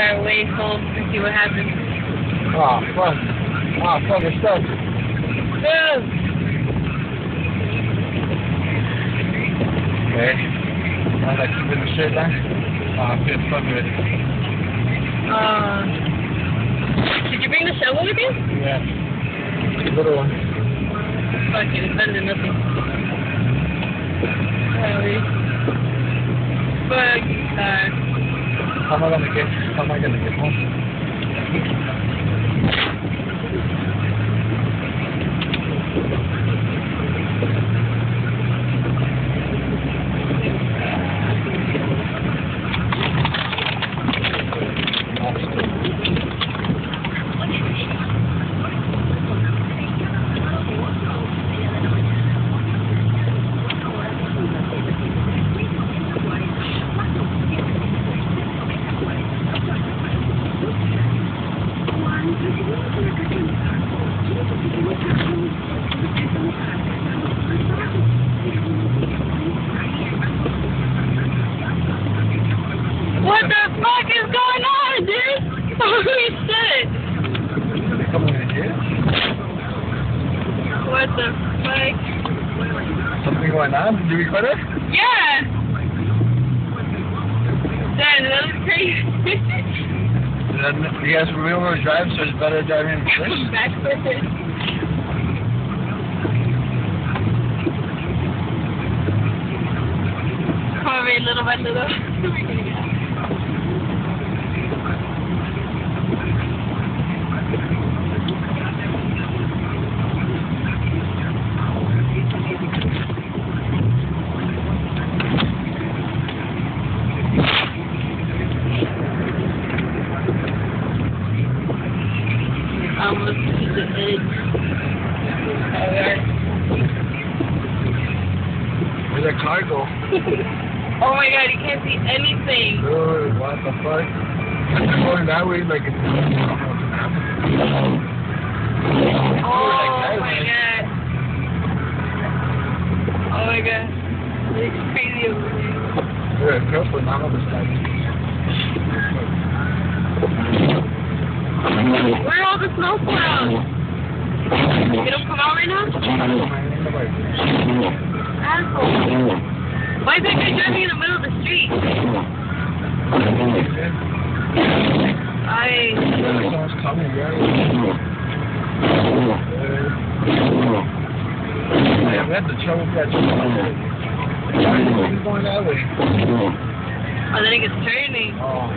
try to wait home and see what happens. Oh, fuck. Oh, fuck, it's stuck. Yeah. Okay. Now that keep in the straight line. Oh, good, fuck it. Did you bring the shovel with you? Yeah. The little one. Fuck it, it's better than nothing. Sorry. Fuck that. How am I gonna get home? What the fuck is going on, dude? Holy shit! Come in here? What the fuck? Something going on? Did you record it? Yeah! Damn, that was crazy. You guys were able to drive, so it's better driving in first? Backwards. Come on, little by little. Almost to the edge. Where'd that car go? Oh my god, you can't see anything. Dude, what the fuck? I'm going that way like it's... Oh my god. Oh my god. It's crazy over here. We're a couple now on the side. Where are all the snow clouds? They don't come out right now? Asshole. Why is that guy driving in the middle of the street? Someone's coming, yeah. We had the trouble catching. He's going that way. Oh, then it gets turning. Oh.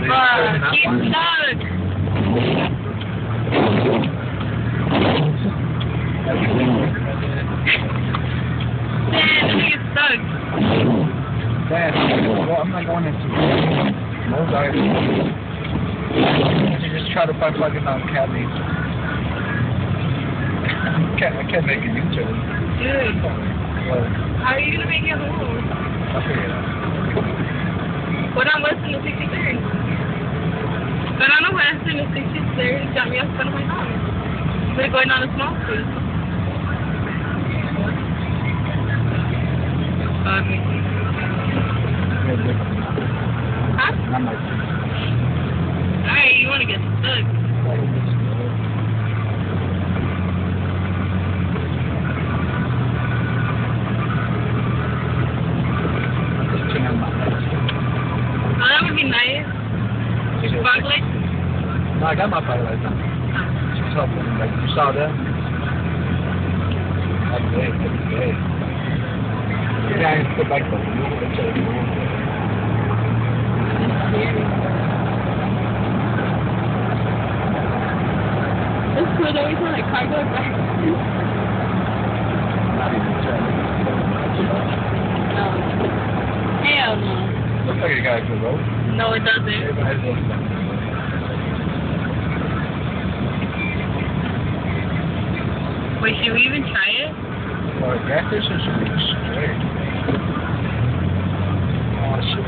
Keep stuck. Damn, he gets stuck. Dad, well, I'm not going into no guys. You just try to find fucking cabbies. I can't make a U-turn. Dude, What? how are you gonna make it home? I'll figure it out. What on Western the 63rd? But on the Western the 63rd, he got me off front of my house. We're going on a small street. Okay. Huh? Alright, you wanna get stuck. Oh, that would be nice. Your fog lights? No, I got my fog lights on. She's helping. Like, you saw them? That's great. That's great. Yeah, I need to go back to the room. It's cool that we saw like cargo back. Not even turning. No. Hell no. Looks like you got a good road. No, it doesn't. Everybody's looking at it. Wait, should we even try it? Well, the gas station should be straight. Oh, shit.